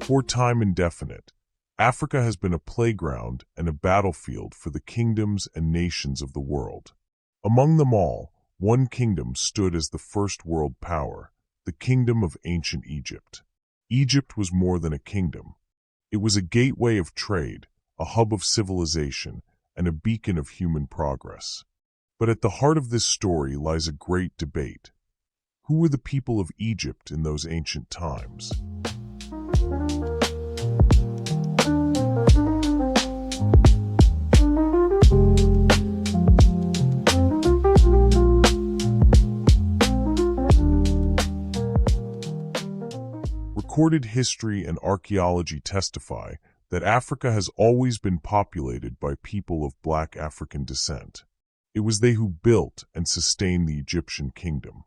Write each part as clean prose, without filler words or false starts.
For time indefinite, Africa has been a playground and a battlefield for the kingdoms and nations of the world. Among them all, one kingdom stood as the first world power, the kingdom of ancient Egypt. Egypt was more than a kingdom. It was a gateway of trade, a hub of civilization, and a beacon of human progress. But at the heart of this story lies a great debate. Who were the people of Egypt in those ancient times? Recorded history and archaeology testify that Africa has always been populated by people of black African descent. It was they who built and sustained the Egyptian kingdom.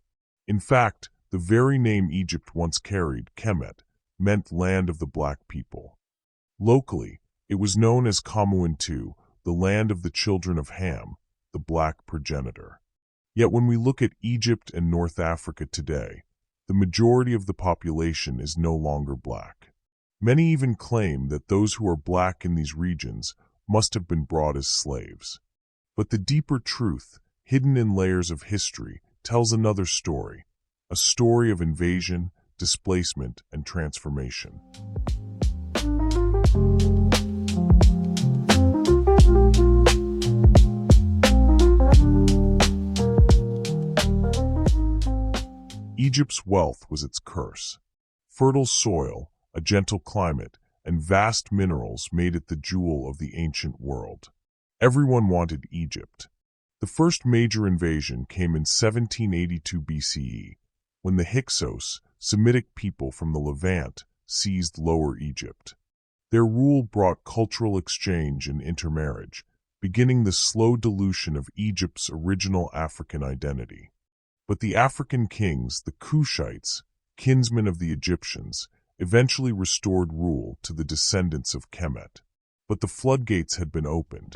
In fact, the very name Egypt once carried, Kemet, meant land of the black people. Locally, it was known as Kamuintu, the land of the children of Ham, the black progenitor. Yet when we look at Egypt and North Africa today, the majority of the population is no longer black. Many even claim that those who are black in these regions must have been brought as slaves. But the deeper truth, hidden in layers of history, tells another story, a story of invasion, displacement, and transformation. Egypt's wealth was its curse. Fertile soil, a gentle climate, and vast minerals made it the jewel of the ancient world. Everyone wanted Egypt. The first major invasion came in 1782 BCE, when the Hyksos, Semitic people from the Levant, seized Lower Egypt. Their rule brought cultural exchange and intermarriage, beginning the slow dilution of Egypt's original African identity. But the African kings, the Kushites, kinsmen of the Egyptians, eventually restored rule to the descendants of Kemet. But the floodgates had been opened.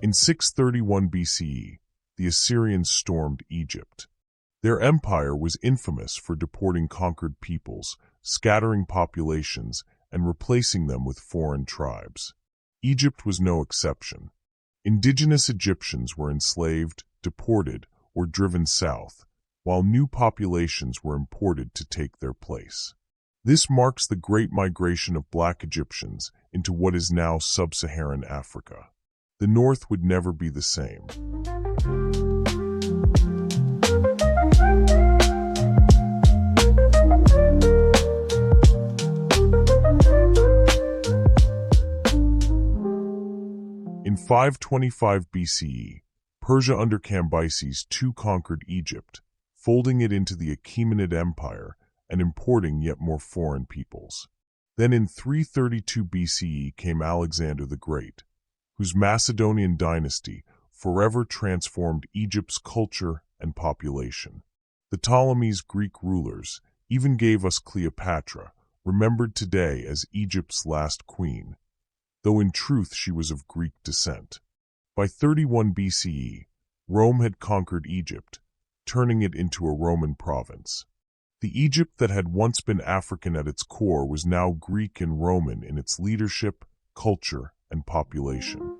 In 631 BCE, the Assyrians stormed Egypt. Their empire was infamous for deporting conquered peoples, scattering populations, and replacing them with foreign tribes. Egypt was no exception. Indigenous Egyptians were enslaved, deported, or driven south, while new populations were imported to take their place. This marks the Great Migration of black Egyptians into what is now sub-Saharan Africa. The North would never be the same. In 525 BCE, Persia under Cambyses II conquered Egypt, folding it into the Achaemenid Empire and importing yet more foreign peoples. Then in 332 BCE came Alexander the Great, whose Macedonian dynasty forever transformed Egypt's culture and population. The Ptolemies, Greek rulers, even gave us Cleopatra, remembered today as Egypt's last queen, though in truth she was of Greek descent. By 31 BCE, Rome had conquered Egypt, turning it into a Roman province. The Egypt that had once been African at its core was now Greek and Roman in its leadership, culture, and population.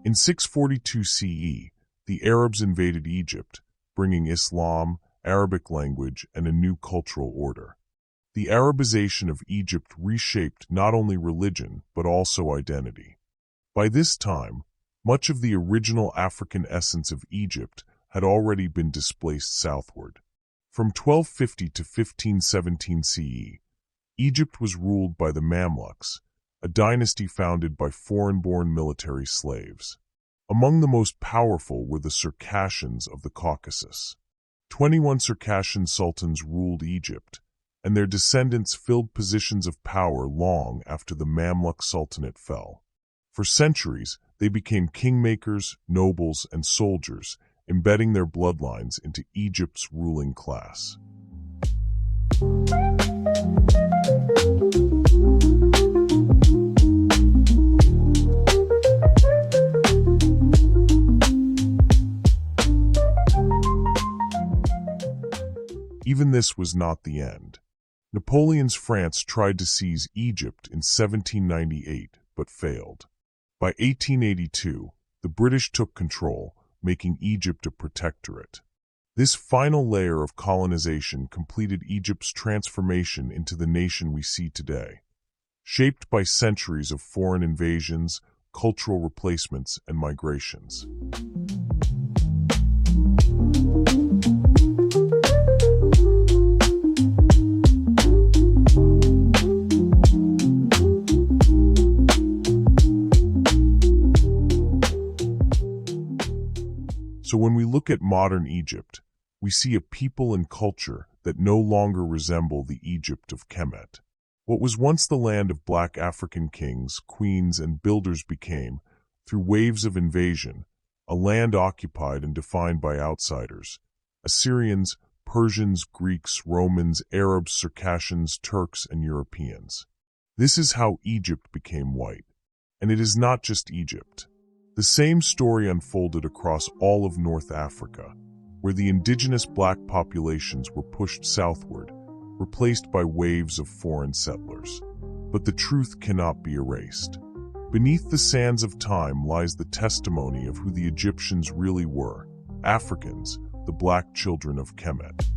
In 642 CE, the Arabs invaded Egypt, bringing Islam, Arabic language, and a new cultural order. The Arabization of Egypt reshaped not only religion, but also identity. By this time, much of the original African essence of Egypt had already been displaced southward. From 1250 to 1517 CE, Egypt was ruled by the Mamluks, a dynasty founded by foreign-born military slaves. Among the most powerful were the Circassians of the Caucasus. 21 Circassian sultans ruled Egypt, and their descendants filled positions of power long after the Mamluk Sultanate fell. For centuries, they became kingmakers, nobles, and soldiers, embedding their bloodlines into Egypt's ruling class. Even this was not the end. Napoleon's France tried to seize Egypt in 1798, but failed. By 1882, the British took control, making Egypt a protectorate. This final layer of colonization completed Egypt's transformation into the nation we see today, shaped by centuries of foreign invasions, cultural replacements, and migrations. So when we look at modern Egypt, we see a people and culture that no longer resemble the Egypt of Kemet. What was once the land of black African kings, queens, and builders became, through waves of invasion, a land occupied and defined by outsiders: Assyrians, Persians, Greeks, Romans, Arabs, Circassians, Turks, and Europeans. This is how Egypt became white. And it is not just Egypt. The same story unfolded across all of North Africa, where the indigenous black populations were pushed southward, replaced by waves of foreign settlers. But the truth cannot be erased. Beneath the sands of time lies the testimony of who the Egyptians really were: Africans, the black children of Kemet.